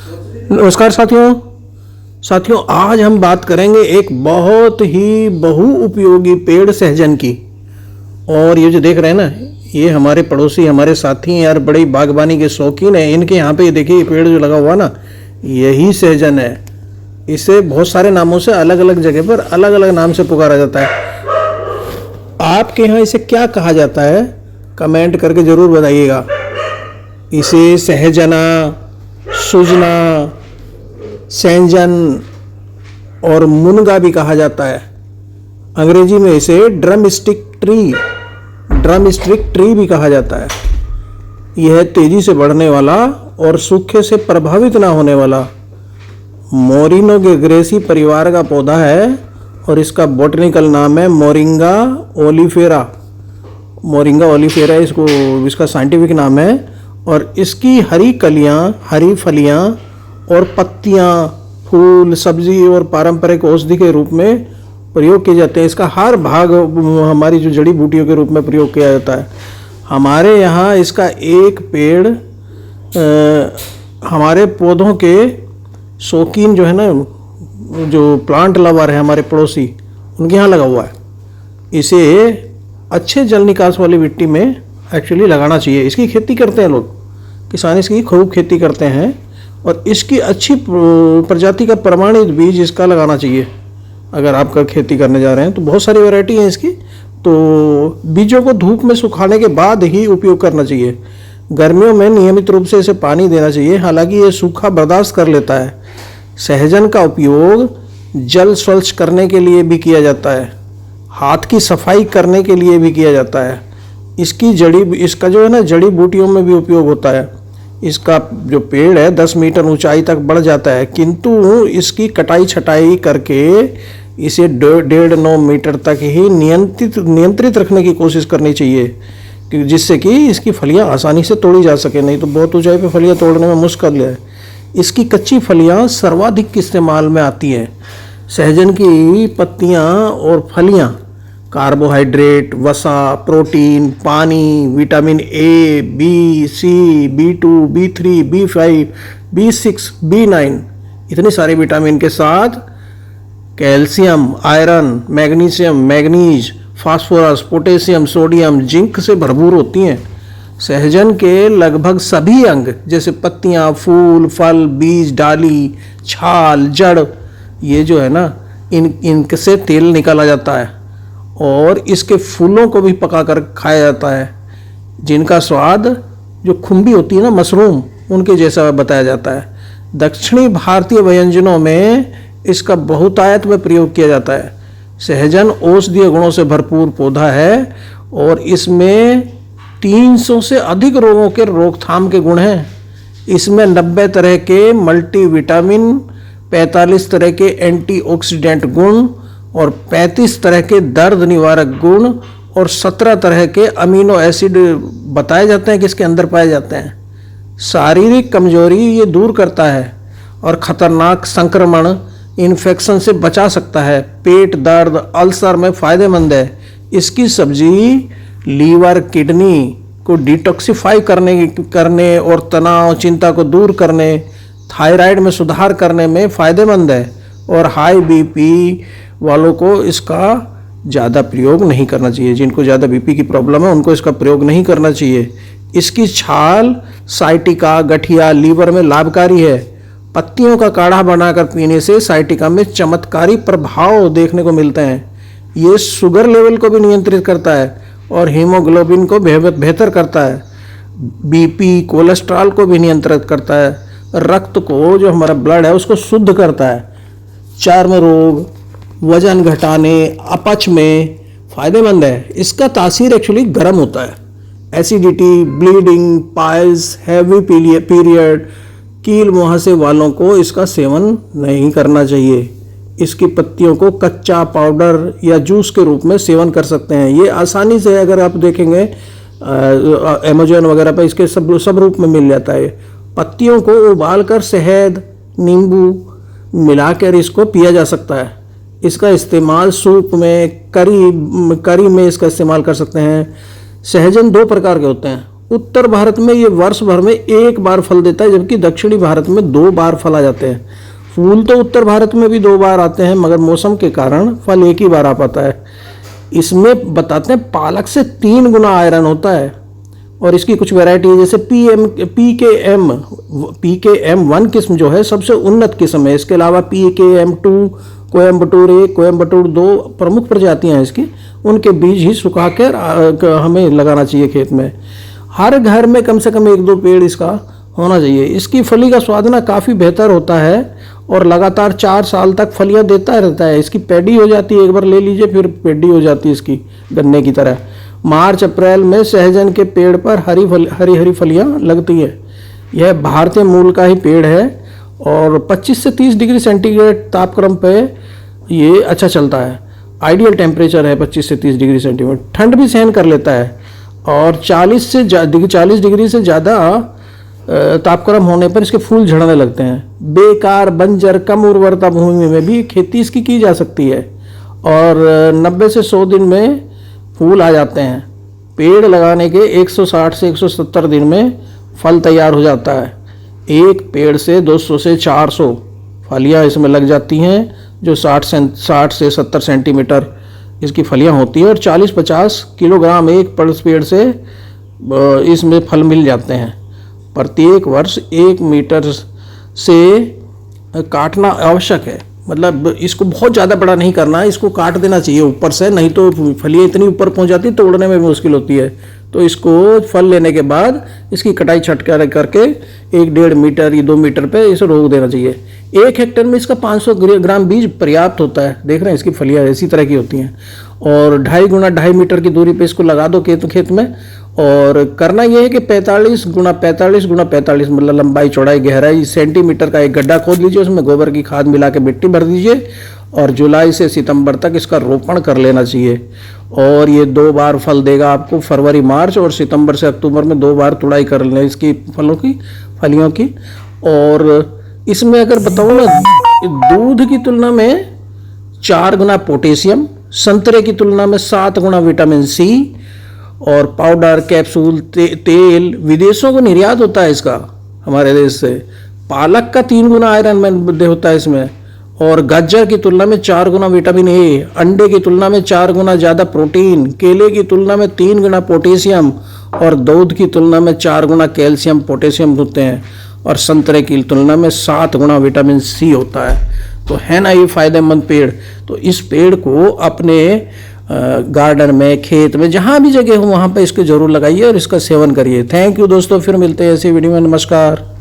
नमस्कार साथियों, आज हम बात करेंगे एक बहुत ही बहुउपयोगी पेड़ सहजन की। और ये जो देख रहे हैं ना, ये हमारे पड़ोसी, हमारे साथी हैं यार, बड़ी बागबानी के शौकीन हैं। इनके यहाँ पे ये देखिए, ये पेड़ जो लगा हुआ ना, यही सहजन है। इसे बहुत सारे नामों से अलग अलग जगह पर अलग अलग नाम से पुकारा जाता है। आपके यहाँ इसे क्या कहा जाता है, कमेंट करके ज़रूर बताइएगा। इसे सहजना, सुजना, सैंजन और मुनगा भी कहा जाता है। अंग्रेजी में इसे ड्रमस्टिक ट्री भी कहा जाता है। यह तेजी से बढ़ने वाला और सूखे से प्रभावित ना होने वाला मोरिनोगेग्रेसी परिवार का पौधा है और इसका बॉटनिकल नाम है मोरिंगा ओलिफेरा। इसका साइंटिफिक नाम है। और इसकी हरी कलियां, हरी फलियां और पत्तियां, फूल, सब्जी और पारंपरिक औषधि के रूप में प्रयोग किए जाते हैं। इसका हर भाग हमारी जो जड़ी बूटियों के रूप में प्रयोग किया जाता है। हमारे यहाँ इसका एक पेड़ हमारे पौधों के शौकीन जो है ना, जो प्लांट लवर है हमारे पड़ोसी, उनके यहाँ लगा हुआ है। इसे अच्छे जल निकास वाली मिट्टी में एक्चुअली लगाना चाहिए। इसकी खेती करते हैं लोग, किसान इसकी खूब खेती करते हैं। और इसकी अच्छी प्रजाति का प्रमाणित बीज इसका लगाना चाहिए। अगर आप खेती करने जा रहे हैं तो बहुत सारी वैरायटी है इसकी, तो बीजों को धूप में सुखाने के बाद ही उपयोग करना चाहिए। गर्मियों में नियमित रूप से इसे पानी देना चाहिए, हालांकि ये सूखा बर्दाश्त कर लेता है। सहजन का उपयोग जल स्वच्छ करने के लिए भी किया जाता है, हाथ की सफाई करने के लिए भी किया जाता है। इसका जो है ना, जड़ी बूटियों में भी उपयोग होता है। इसका जो पेड़ है 10 मीटर ऊंचाई तक बढ़ जाता है, किंतु इसकी कटाई छटाई करके इसे 1.5-9 मीटर तक ही नियंत्रित रखने की कोशिश करनी चाहिए, जिससे कि इसकी फलियां आसानी से तोड़ी जा सके। नहीं तो बहुत ऊंचाई पे फलियां तोड़ने में मुश्किल है। इसकी कच्ची फलियां सर्वाधिक इस्तेमाल में आती हैं। सहजन की पत्तियां और फलियां कार्बोहाइड्रेट, वसा, प्रोटीन, पानी, vitamin A, B, C, B2, B3, B5, B6, B9 इतने सारे विटामिन के साथ calcium, iron, magnesium, manganese, phosphorus, potassium, sodium, zinc से भरपूर होती हैं। सहजन के लगभग सभी अंग जैसे पत्तियां, फूल, फल, बीज, डाली, छाल, जड़, ये जो है ना, इनसे तेल निकाला जाता है। और इसके फूलों को भी पकाकर खाया जाता है, जिनका स्वाद जो खुम्बी होती है ना, मशरूम, उनके जैसा बताया जाता है। दक्षिणी भारतीय व्यंजनों में इसका बहुतायत में प्रयोग किया जाता है। सहजन औषधीय गुणों से भरपूर पौधा है और इसमें 300 से अधिक रोगों के रोकथाम के गुण हैं। इसमें 90 तरह के मल्टीविटामिन, 45 तरह के एंटीऑक्सीडेंट गुण और 35 तरह के दर्द निवारक गुण और 17 तरह के अमीनो एसिड बताए जाते हैं कि इसके अंदर पाए जाते हैं। शारीरिक कमजोरी ये दूर करता है और खतरनाक संक्रमण, इन्फेक्शन से बचा सकता है। पेट दर्द, अल्सर में फ़ायदेमंद है। इसकी सब्जी लीवर, किडनी को डिटॉक्सिफाई करने और तनाव, चिंता को दूर करने, थायराइड में सुधार करने में फ़ायदेमंद है। और हाई बीपी वालों को इसका ज़्यादा प्रयोग नहीं करना चाहिए। जिनको ज़्यादा बीपी की प्रॉब्लम है उनको इसका प्रयोग नहीं करना चाहिए। इसकी छाल साइटिका, गठिया, लीवर में लाभकारी है। पत्तियों का काढ़ा बनाकर पीने से साइटिका में चमत्कारी प्रभाव देखने को मिलते हैं। ये शुगर लेवल को भी नियंत्रित करता है और हीमोग्लोबिन को बेहतर करता है। बीपी, कोलेस्ट्रॉल को भी नियंत्रित करता है। रक्त को, जो हमारा ब्लड है, उसको शुद्ध करता है। चर्म रोग, वजन घटाने, अपच में फ़ायदेमंद है। इसका तासीर एक्चुअली गर्म होता है। Acidity, bleeding, piles, heavy period, कील मुहासे वालों को इसका सेवन नहीं करना चाहिए। इसकी पत्तियों को कच्चा, पाउडर या जूस के रूप में सेवन कर सकते हैं। ये आसानी से, अगर आप देखेंगे अमेज़न वगैरह पर, इसके सब रूप में मिल जाता है। पत्तियों को उबालकर शहद, नींबू मिलाकर इसको पिया जा सकता है। इसका इस्तेमाल सूप में, करी में इसका इस्तेमाल कर सकते हैं। सहजन 2 प्रकार के होते हैं, उत्तर भारत में ये वर्ष भर में एक बार फल देता है, जबकि दक्षिणी भारत में 2 बार फल आ जाते हैं। फूल तो उत्तर भारत में भी 2 बार आते हैं, मगर मौसम के कारण फल एक ही बार आ पाता है। इसमें बताते हैं पालक से 3 गुना आयरन होता है, और इसकी कुछ वैरायटी है, जैसे PKM1 किस्म जो है सबसे उन्नत किस्म है। इसके अलावा PKM2, कोयम्बटूर 1, कोयम्बटूर 2 प्रमुख प्रजातियां हैं इसकी। उनके बीज ही सुखा कर हमें लगाना चाहिए खेत में। हर घर में कम से कम 1-2 पेड़ इसका होना चाहिए। इसकी फली का स्वाद ना काफ़ी बेहतर होता है और लगातार 4 साल तक फलियां देता रहता है। इसकी पैडी हो जाती है, एक बार ले लीजिए फिर पैडी हो जाती है इसकी, गन्ने की तरह। मार्च अप्रैल में सहजन के पेड़ पर हरी फलियां लगती है। यह भारतीय मूल का ही पेड़ है और 25 से 30 डिग्री सेंटीग्रेड तापक्रम पे ये अच्छा चलता है। आइडियल टेम्परेचर है 25 से 30 डिग्री सेंटीग्रेड। ठंड भी सहन कर लेता है और 40 डिग्री से ज़्यादा तापक्रम होने पर इसके फूल झड़ने लगते हैं। बेकार, बंजर, कम उर्वरता भूमि में भी खेती इसकी की जा सकती है और 90 से 100 दिन में फूल आ जाते हैं। पेड़ लगाने के 160 से 170 दिन में फल तैयार हो जाता है। एक पेड़ से 200 से 400 फलियां इसमें लग जाती हैं, जो 60 से 70 सेंटीमीटर इसकी फलियां होती हैं और 40-50 किलोग्राम एक पेड़ से इसमें फल मिल जाते हैं। प्रत्येक वर्ष 1 मीटर से काटना आवश्यक है, मतलब इसको बहुत ज़्यादा बड़ा नहीं करना है, इसको काट देना चाहिए ऊपर से, नहीं तो फलियाँ इतनी ऊपर पहुंच जाती है तोड़ने में भी मुश्किल होती है। तो इसको फल लेने के बाद इसकी कटाई छटका करके 1-1.5 मीटर या 2 मीटर पे इसे रोक देना चाहिए। 1 हेक्टेयर में इसका 500 ग्राम बीज पर्याप्त होता है। देख रहे हैं इसकी फलियाँ इसी तरह की होती हैं और 2.5 मीटर की दूरी पे इसको लगा दो खेत में। और करना यह है कि 45 गुणा 45 मतलब लंबाई चौड़ाई गहराई सेंटीमीटर का एक गड्ढा खोद लीजिए, उसमें गोबर की खाद मिला के मिट्टी भर दीजिए और जुलाई से सितंबर तक इसका रोपण कर लेना चाहिए। और ये 2 बार फल देगा आपको, फरवरी मार्च और सितंबर से अक्टूबर में 2 बार तुड़ाई कर लेना इसकी फलियों की। और इसमें अगर बताऊँ ना, दूध की तुलना में 4 गुना पोटेशियम, संतरे की तुलना में 7 गुना विटामिन सी और पाउडर, कैप्सूल, तेल विदेशों को निर्यात होता है इसका हमारे देश से। पालक का 3 गुना आयरन होता है इसमें और गाजर की तुलना में 4 गुना विटामिन ए, अंडे की तुलना में 4 गुना ज़्यादा प्रोटीन, केले की तुलना में 3 गुना पोटेशियम और दूध की तुलना में 4 गुना कैल्शियम पोटेशियम होते हैं और संतरे की तुलना में 7 गुना विटामिन सी होता है। तो है ना ये फायदेमंद पेड़। तो इस पेड़ को अपने गार्डन में, खेत में, जहाँ भी जगह हो वहाँ पे इसको जरूर लगाइए और इसका सेवन करिए। थैंक यू दोस्तों, फिर मिलते हैं ऐसी वीडियो में। नमस्कार।